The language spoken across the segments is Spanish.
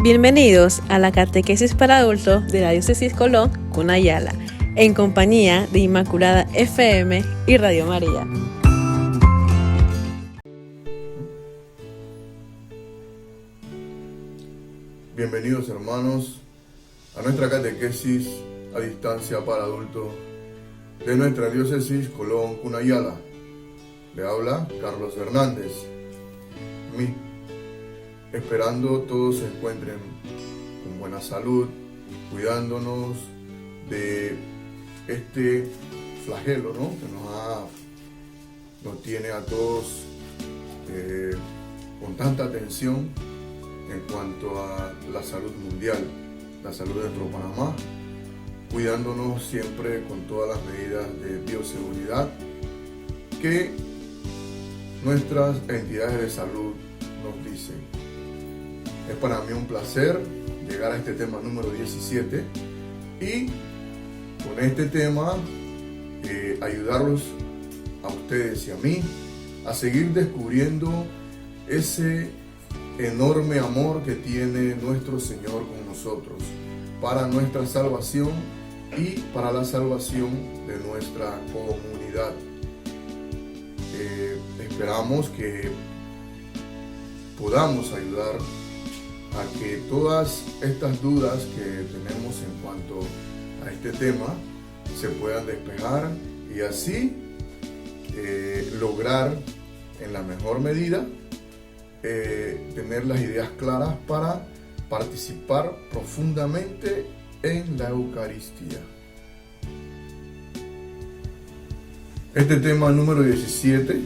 Bienvenidos a la Catequesis para Adultos de la Diócesis Colón, Cunayala, en compañía de Inmaculada FM y Radio María. Bienvenidos, hermanos, a nuestra catequesis a distancia para adultos de nuestra Diócesis Colón, Cunayala. Le habla Carlos Hernández. Esperando todos se encuentren con buena salud, cuidándonos de este flagelo, ¿no? Que nos tiene a todos con tanta atención en cuanto a la salud mundial, la salud de nuestro Panamá, cuidándonos siempre con todas las medidas de bioseguridad que nuestras entidades de salud nos dicen. Es para mí un placer llegar a este tema número 17 y con este tema ayudarlos a ustedes y a mí a seguir descubriendo ese enorme amor que tiene nuestro Señor con nosotros para nuestra salvación y para la salvación de nuestra comunidad. Esperamos que podamos ayudar a que todas estas dudas que tenemos en cuanto a este tema se puedan despejar y así lograr en la mejor medida tener las ideas claras para participar profundamente en la Eucaristía. Este tema número 17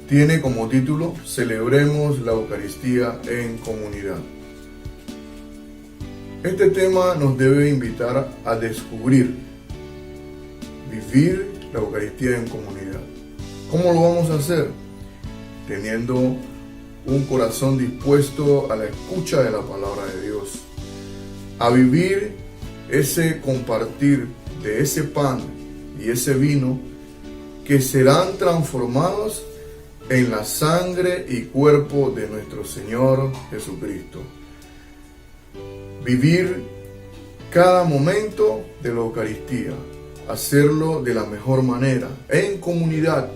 tiene como título Celebremos la Eucaristía en comunidad. Este tema nos debe invitar a descubrir, vivir la Eucaristía en comunidad. ¿Cómo lo vamos a hacer? Teniendo un corazón dispuesto a la escucha de la palabra de Dios, a vivir ese compartir de ese pan y ese vino que serán transformados en la sangre y cuerpo de nuestro Señor Jesucristo. Vivir cada momento de la Eucaristía, hacerlo de la mejor manera, en comunidad,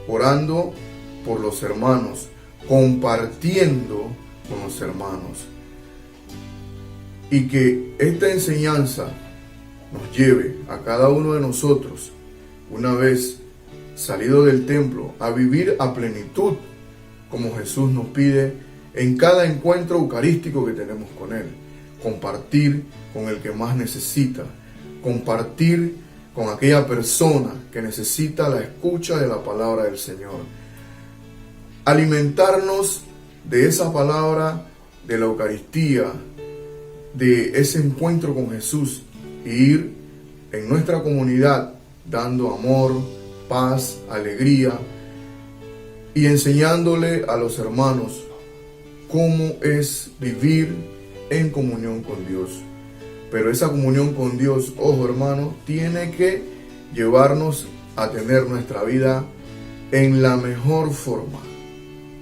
orando por los hermanos, compartiendo con los hermanos. Y que esta enseñanza nos lleve a cada uno de nosotros, una vez salido del templo, a vivir a plenitud, como Jesús nos pide en cada encuentro eucarístico que tenemos con Él. Compartir con el que más necesita, compartir con aquella persona que necesita la escucha de la palabra del Señor. Alimentarnos de esa palabra, de la Eucaristía, de ese encuentro con Jesús, e ir en nuestra comunidad dando amor, paz, alegría y enseñándole a los hermanos cómo es vivir en comunión con Dios. Pero esa comunión con Dios, ojo hermano, tiene que llevarnos a tener nuestra vida en la mejor forma,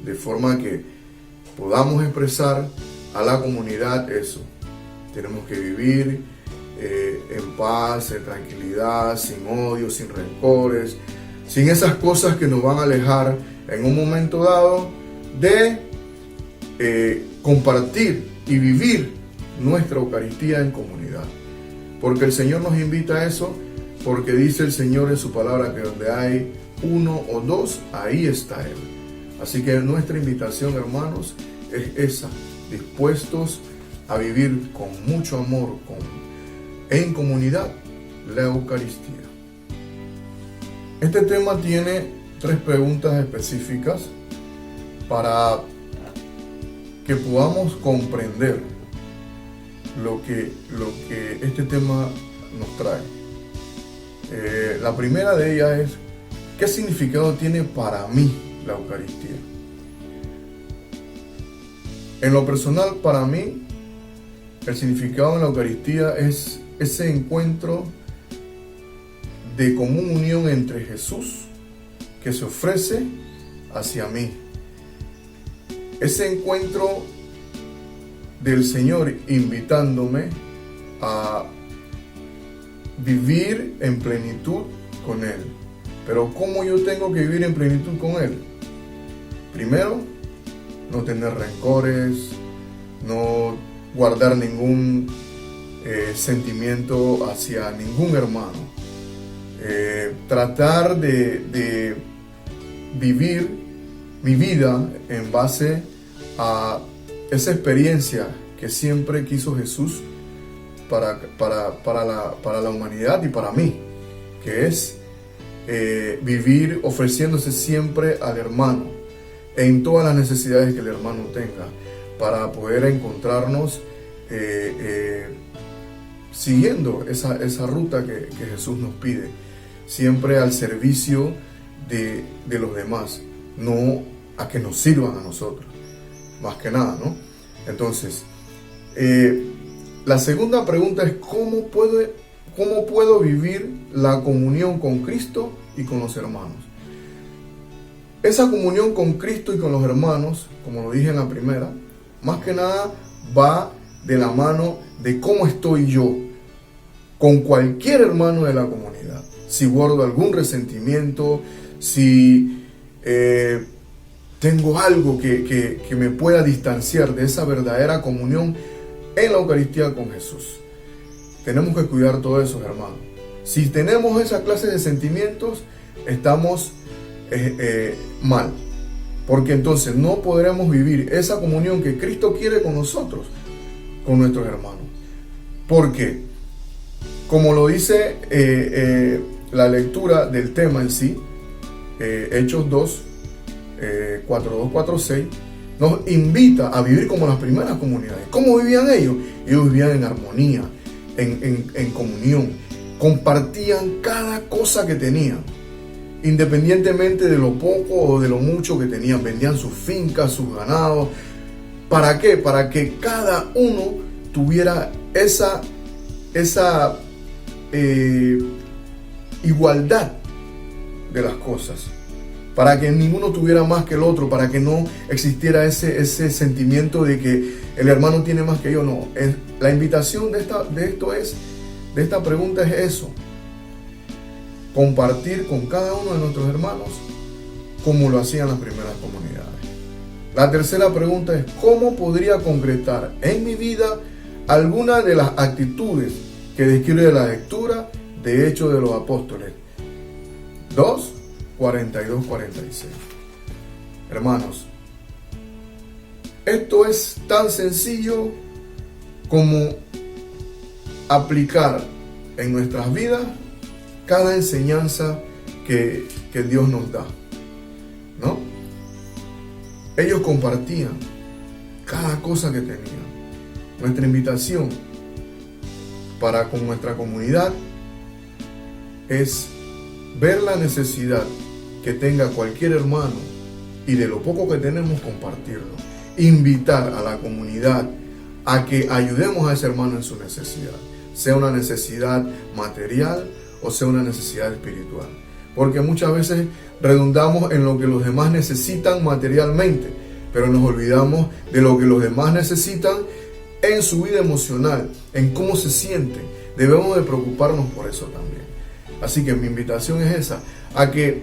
de forma que podamos expresar a la comunidad eso. Tenemos que vivir en paz, en tranquilidad, sin odio, sin rencores, sin esas cosas que nos van a alejar en un momento dado de compartir y vivir nuestra Eucaristía en comunidad. Porque el Señor nos invita a eso, porque dice el Señor en su palabra que donde hay uno o dos, ahí está Él. Así que nuestra invitación, hermanos, es esa, dispuestos a vivir con mucho amor, en comunidad, la Eucaristía. Este tema tiene 3 preguntas específicas para que podamos comprender lo que este tema nos trae. La primera de ellas es: ¿qué significado tiene para mí la Eucaristía? En lo personal, para mí, el significado de la Eucaristía es ese encuentro de común unión entre Jesús, que se ofrece hacia mí. Ese encuentro del Señor invitándome a vivir en plenitud con Él. Pero ¿cómo yo tengo que vivir en plenitud con Él? Primero, no tener rencores, no guardar ningún sentimiento hacia ningún hermano. Tratar de vivir mi vida en base a esa experiencia que siempre quiso Jesús para la humanidad y para mí, que es vivir ofreciéndose siempre al hermano en todas las necesidades que el hermano tenga, para poder encontrarnos siguiendo esa ruta que Jesús nos pide, siempre al servicio de los demás, no a que nos sirvan a nosotros, más que nada, ¿no? Entonces, la segunda pregunta es ¿cómo puedo vivir la comunión con Cristo y con los hermanos? Esa comunión con Cristo y con los hermanos, como lo dije en la primera, más que nada va de la mano de cómo estoy yo con cualquier hermano de la comunidad. Si guardo algún resentimiento, si tengo algo que me pueda distanciar de esa verdadera comunión en la Eucaristía con Jesús. Tenemos que cuidar todo eso, hermanos. Si tenemos esa clase de sentimientos, estamos mal, porque entonces no podremos vivir esa comunión que Cristo quiere con nosotros, con nuestros hermanos. Porque, como lo dice la lectura del tema en sí, Hechos 2, 4:6, nos invita a vivir como las primeras comunidades. ¿Cómo vivían ellos? Ellos vivían en armonía, en comunión, compartían cada cosa que tenían, independientemente de lo poco o de lo mucho que tenían. Vendían sus fincas, sus ganados. ¿Para qué? Para que cada uno tuviera esa igualdad de las cosas, para que ninguno tuviera más que el otro, para que no existiera ese sentimiento de que el hermano tiene más que yo. No, la invitación de esta pregunta es eso: compartir con cada uno de nuestros hermanos como lo hacían las primeras comunidades. La tercera pregunta es: ¿cómo podría concretar en mi vida alguna de las actitudes que describe la lectura de Hechos de los Apóstoles 2, 42, 46? Hermanos, esto es tan sencillo como aplicar en nuestras vidas cada enseñanza que Dios nos da, ¿no? Ellos compartían cada cosa que tenían. Nuestra invitación para con nuestra comunidad es ver la necesidad que tenga cualquier hermano y de lo poco que tenemos compartirlo. Invitar a la comunidad a que ayudemos a ese hermano en su necesidad, sea una necesidad material o sea una necesidad espiritual. Porque muchas veces redundamos en lo que los demás necesitan materialmente, pero nos olvidamos de lo que los demás necesitan en su vida emocional, en cómo se sienten. Debemos de preocuparnos por eso también. Así que mi invitación es esa, a que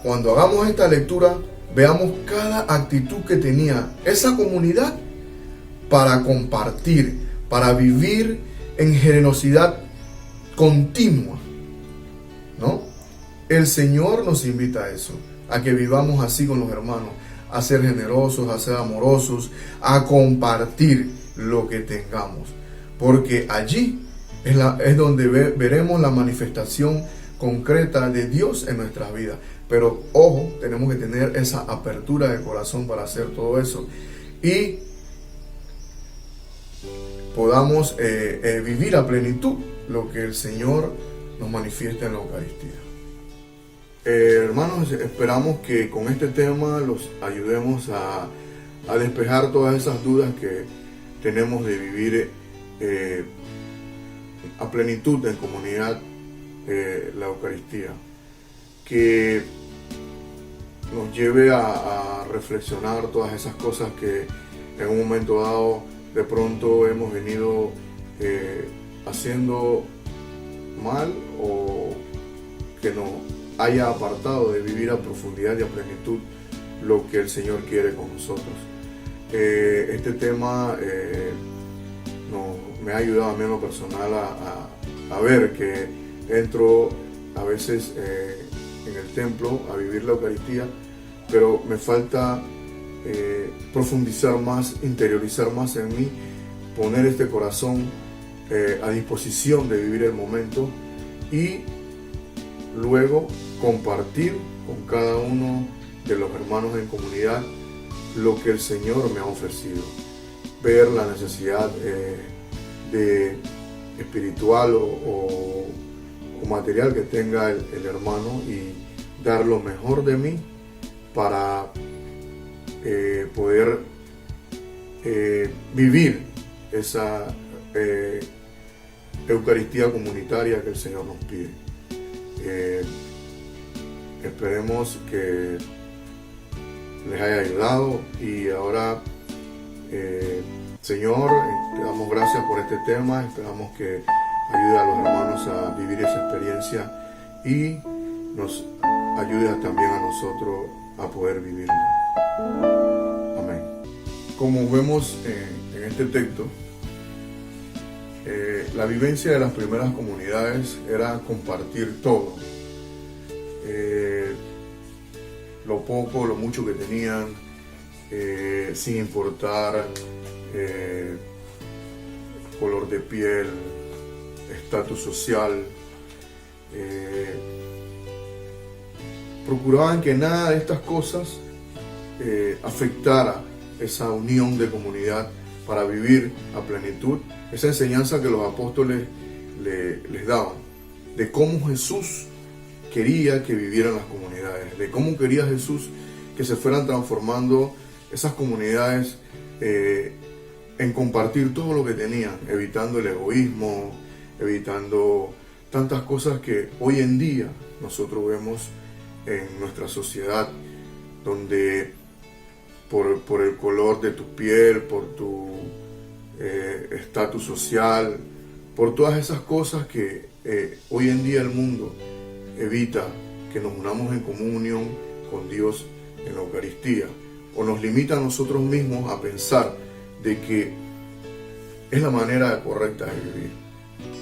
cuando hagamos esta lectura veamos cada actitud que tenía esa comunidad para compartir, para vivir en generosidad continua, ¿no? El Señor nos invita a eso, a que vivamos así con los hermanos, a ser generosos, a ser amorosos, a compartir lo que tengamos, porque allí es donde veremos la manifestación concreta de Dios en nuestras vidas. Pero ojo, tenemos que tener esa apertura de corazón para hacer todo eso y podamos vivir a plenitud lo que el Señor nos manifiesta en la Eucaristía. Hermanos, esperamos que con este tema los ayudemos a despejar todas esas dudas que tenemos de vivir a plenitud en comunidad la Eucaristía, que nos lleve a reflexionar todas esas cosas que en un momento dado de pronto hemos venido haciendo mal o que nos haya apartado de vivir a profundidad y a plenitud lo que el Señor quiere con nosotros. Este tema me ha ayudado a mí en lo personal a ver que entro a veces en el templo a vivir la Eucaristía, pero me falta profundizar más, interiorizar más en mí, poner este corazón a disposición de vivir el momento y luego compartir con cada uno de los hermanos en comunidad lo que el Señor me ha ofrecido, ver la necesidad de espiritual o material que tenga el hermano y dar lo mejor de mí para poder vivir esa Eucaristía comunitaria que el Señor nos pide. Esperemos que les haya ayudado y ahora, Señor, te damos gracias por este tema, esperamos que ayude a los hermanos a vivir esa experiencia y nos ayude también a nosotros a poder vivirla. Amén. Como vemos en este texto, la vivencia de las primeras comunidades era compartir todo, lo poco, lo mucho que tenían, sin importar color de piel, estatus social. Procuraban que nada de estas cosas afectara esa unión de comunidad para vivir a plenitud, esa enseñanza que los apóstoles les daban, de cómo Jesús quería que vivieran las comunidades, de cómo quería Jesús que se fueran transformando esas comunidades en compartir todo lo que tenían, evitando el egoísmo, evitando tantas cosas que hoy en día nosotros vemos en nuestra sociedad, donde por el color de tu piel, por tu estatus social, por todas esas cosas que hoy en día el mundo evita que nos unamos en comunión con Dios en la Eucaristía, o nos limita a nosotros mismos a pensar de que es la manera correcta de vivir,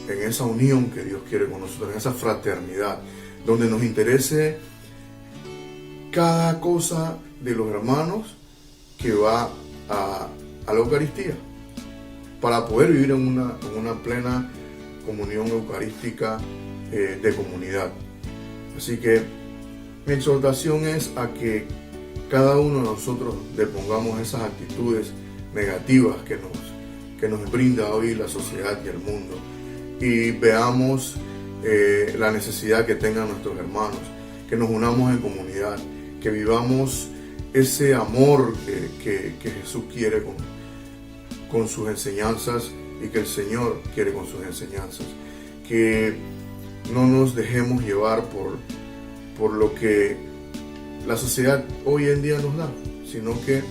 en esa unión que Dios quiere con nosotros, en esa fraternidad, donde nos interese cada cosa de los hermanos que va a la Eucaristía, para poder vivir en una plena comunión eucarística de comunidad. Así que mi exhortación es a que cada uno de nosotros depongamos esas actitudes negativas que nos brinda hoy la sociedad y el mundo, y veamos la necesidad que tengan nuestros hermanos, que nos unamos en comunidad, que vivamos ese amor que Jesús quiere con sus enseñanzas y que el Señor quiere con sus enseñanzas, que no nos dejemos llevar por lo que la sociedad hoy en día nos da, sino que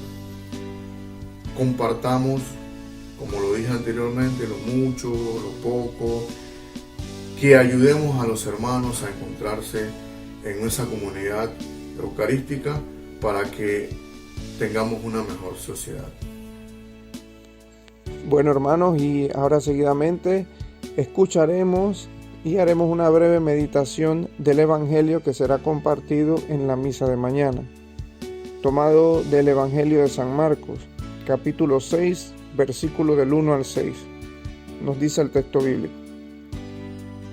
compartamos, como lo dije anteriormente, lo mucho, lo poco, que ayudemos a los hermanos a encontrarse en esa comunidad eucarística para que tengamos una mejor sociedad. Bueno, hermanos, y ahora seguidamente escucharemos y haremos una breve meditación del Evangelio que será compartido en la misa de mañana, tomado del Evangelio de San Marcos, capítulo 6, versículo del 1 al 6. Nos dice el texto bíblico: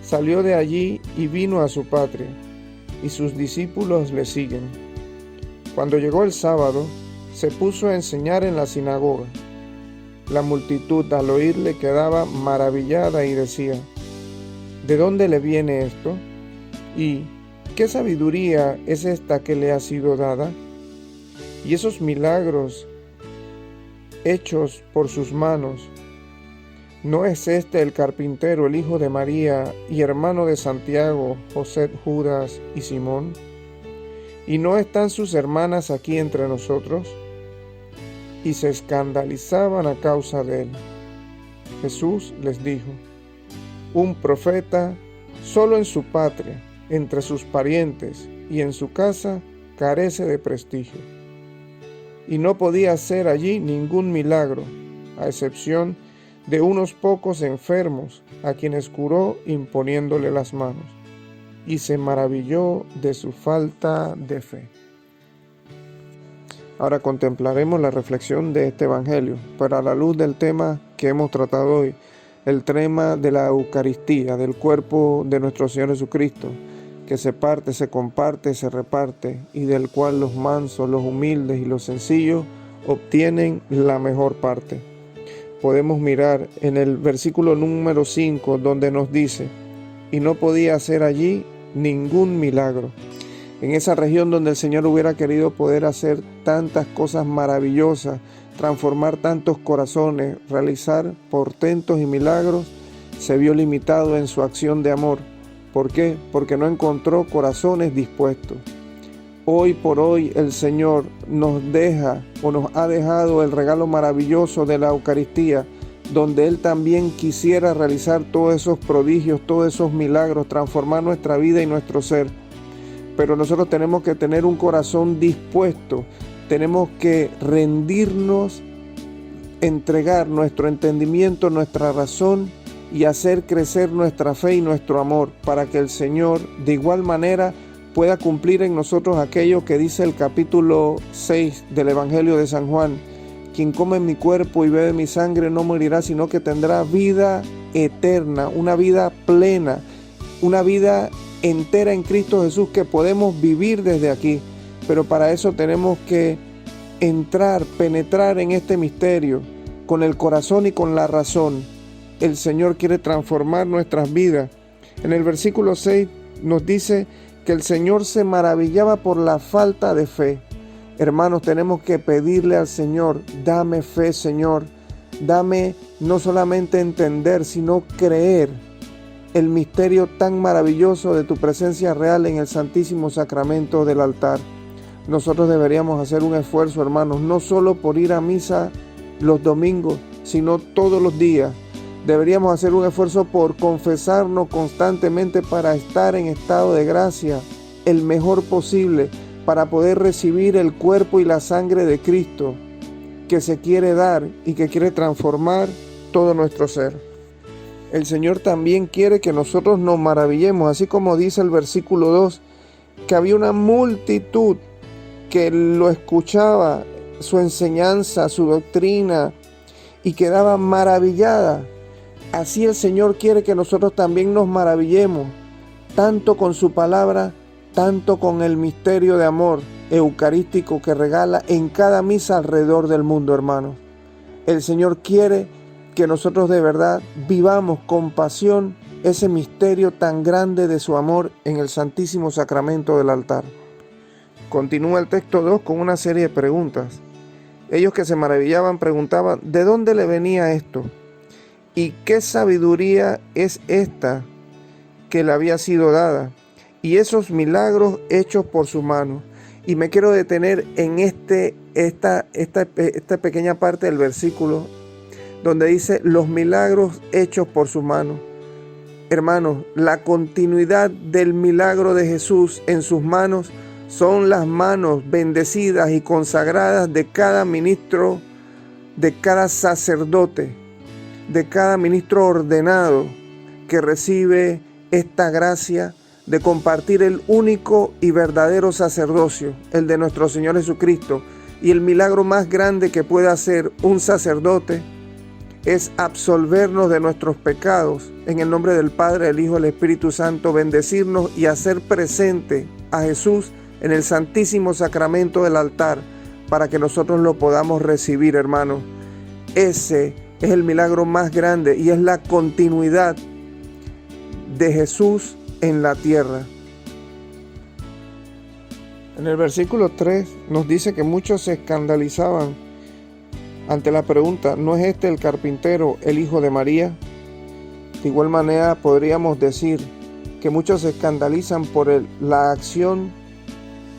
Salió de allí y vino a su patria, y sus discípulos le siguen. Cuando llegó el sábado, se puso a enseñar en la sinagoga. La multitud al oírle quedaba maravillada y decía: ¿de dónde le viene esto? ¿Y qué sabiduría es esta que le ha sido dada? Y esos milagros hechos por sus manos, ¿no es este el carpintero, el hijo de María y hermano de Santiago, José, Judas y Simón? ¿Y no están sus hermanas aquí entre nosotros? y se escandalizaban a causa de él. Jesús les dijo: un profeta solo en su patria, entre sus parientes y en su casa, carece de prestigio. Y no podía hacer allí ningún milagro, a excepción de unos pocos enfermos, a quienes curó imponiéndole las manos. Y se maravilló de su falta de fe. Ahora contemplaremos la reflexión de este evangelio, pero a la luz del tema que hemos tratado hoy, el tema de la Eucaristía, del cuerpo de nuestro Señor Jesucristo, que se parte, se comparte, se reparte, y del cual los mansos, los humildes y los sencillos obtienen la mejor parte. Podemos mirar en el versículo número 5, donde nos dice: y no podía hacer allí ningún milagro. En esa región donde el Señor hubiera querido poder hacer tantas cosas maravillosas, transformar tantos corazones, realizar portentos y milagros, se vio limitado en su acción de amor. ¿Por qué? Porque no encontró corazones dispuestos. Hoy por hoy el Señor nos deja o nos ha dejado el regalo maravilloso de la Eucaristía, donde Él también quisiera realizar todos esos prodigios, todos esos milagros, transformar nuestra vida y nuestro ser. Pero nosotros tenemos que tener un corazón dispuesto, tenemos que rendirnos, entregar nuestro entendimiento, nuestra razón y hacer crecer nuestra fe y nuestro amor, para que el Señor de igual manera pueda cumplir en nosotros aquello que dice el capítulo 6 del Evangelio de San Juan: quien come mi cuerpo y bebe mi sangre no morirá, sino que tendrá vida eterna, una vida plena, una vida entera en Cristo Jesús que podemos vivir desde aquí. Pero para eso tenemos que entrar, penetrar en este misterio con el corazón y con la razón. El Señor quiere transformar nuestras vidas. En el versículo 6 nos dice que el Señor se maravillaba por la falta de fe. Hermanos, tenemos que pedirle al Señor: dame fe, Señor, dame no solamente entender, sino creer el misterio tan maravilloso de tu presencia real en el Santísimo Sacramento del altar. Nosotros deberíamos hacer un esfuerzo, hermanos, no solo por ir a misa los domingos, sino todos los días. Deberíamos hacer un esfuerzo por confesarnos constantemente para estar en estado de gracia el mejor posible, para poder recibir el cuerpo y la sangre de Cristo que se quiere dar y que quiere transformar todo nuestro ser. El Señor también quiere que nosotros nos maravillemos, así como dice el versículo 2, que había una multitud que lo escuchaba, su enseñanza, su doctrina, y quedaba maravillada. Así el Señor quiere que nosotros también nos maravillemos, tanto con su palabra, tanto con el misterio de amor eucarístico que regala en cada misa alrededor del mundo, hermanos. El Señor quiere que nosotros de verdad vivamos con pasión ese misterio tan grande de su amor en el Santísimo Sacramento del altar. Continúa el texto 2 con una serie de preguntas. Ellos que se maravillaban preguntaban: ¿de dónde le venía esto? ¿Y qué sabiduría es esta que le había sido dada? Y esos milagros hechos por su mano. Y me quiero detener en esta pequeña parte del versículo donde dice: los milagros hechos por su mano. Hermanos, la continuidad del milagro de Jesús en sus manos son las manos bendecidas y consagradas de cada ministro, de cada sacerdote, de cada ministro ordenado que recibe esta gracia de compartir el único y verdadero sacerdocio, el de nuestro Señor Jesucristo. Y el milagro más grande que puede hacer un sacerdote es absolvernos de nuestros pecados en el nombre del Padre, del Hijo y del Espíritu Santo, bendecirnos y hacer presente a Jesús en el Santísimo Sacramento del altar para que nosotros lo podamos recibir, hermanos. Ese es el milagro más grande y es la continuidad de Jesús en la tierra. En el versículo 3 nos dice que muchos se escandalizaban ante la pregunta: ¿no es este el carpintero, el hijo de María? De igual manera podríamos decir que muchos se escandalizan por la acción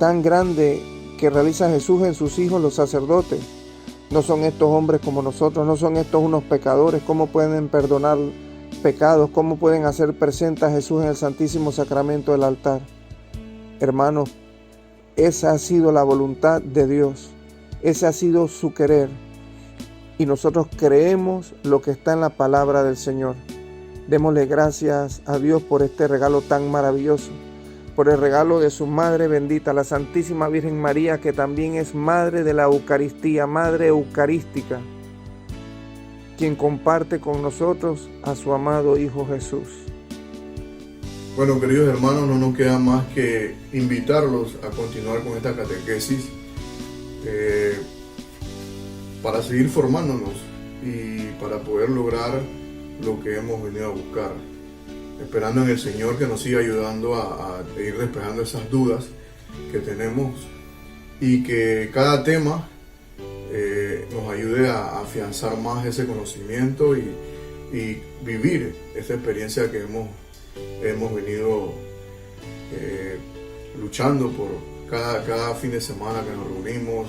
tan grande que realiza Jesús en sus hijos los sacerdotes. No son estos hombres como nosotros, no son estos unos pecadores. ¿Cómo pueden perdonar pecados? ¿Cómo pueden hacer presente a Jesús en el Santísimo Sacramento del altar? Hermanos, esa ha sido la voluntad de Dios. Ese ha sido su querer. Y nosotros creemos lo que está en la palabra del Señor. Démosle gracias a Dios por este regalo tan maravilloso, por el regalo de su Madre bendita, la Santísima Virgen María, que también es Madre de la Eucaristía, Madre Eucarística, quien comparte con nosotros a su amado Hijo Jesús. Bueno, queridos hermanos, no nos queda más que invitarlos a continuar con esta catequesis para seguir formándonos y para poder lograr lo que hemos venido a buscar, esperando en el Señor que nos siga ayudando a ir despejando esas dudas que tenemos y que cada tema nos ayude a afianzar más ese conocimiento y vivir esa experiencia que hemos venido luchando por cada fin de semana que nos reunimos,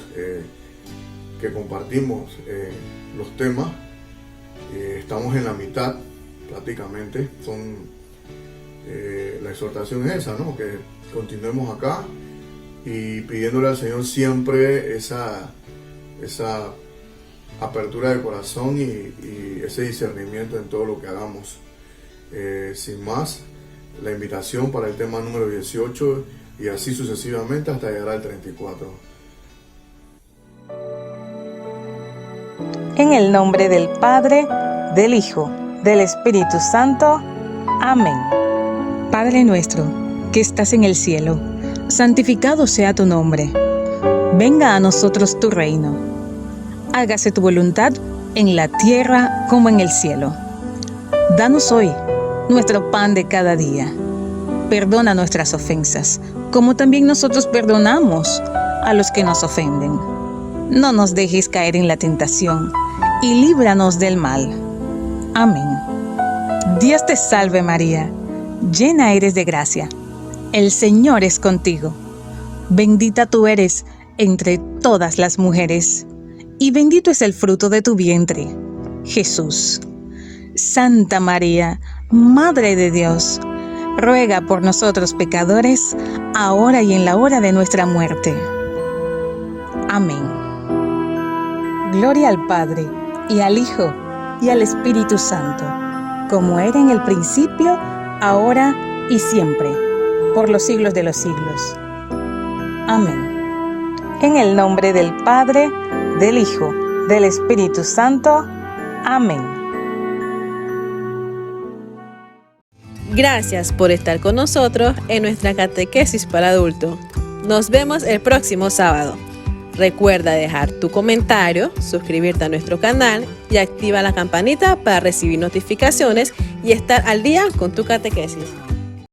que compartimos los temas. Estamos en la mitad prácticamente. La exhortación es esa, ¿no? Que continuemos acá y pidiéndole al Señor siempre esa apertura de corazón y ese discernimiento en todo lo que hagamos. Sin más, la invitación para el tema número 18 y así sucesivamente hasta llegar al 34. En el nombre del Padre, del Hijo, del Espíritu Santo. Amén. Padre nuestro, que estás en el cielo, santificado sea tu nombre. Venga a nosotros tu reino. Hágase tu voluntad en la tierra como en el cielo. Danos hoy nuestro pan de cada día. Perdona nuestras ofensas, como también nosotros perdonamos a los que nos ofenden. No nos dejes caer en la tentación y líbranos del mal. Amén. Dios te salve María, llena eres de gracia. El Señor es contigo. Bendita tú eres entre todas las mujeres, y bendito es el fruto de tu vientre, Jesús. Santa María, Madre de Dios, ruega por nosotros pecadores, ahora y en la hora de nuestra muerte. Amén. Gloria al Padre, y al Hijo, y al Espíritu Santo, como era en el principio, ahora y siempre, por los siglos de los siglos. Amén. En el nombre del Padre, del Hijo, del Espíritu Santo. Amén. Gracias por estar con nosotros en nuestra catequesis para adultos. Nos vemos el próximo sábado. Recuerda dejar tu comentario, suscribirte a nuestro canal y activa la campanita para recibir notificaciones y estar al día con tu catequesis.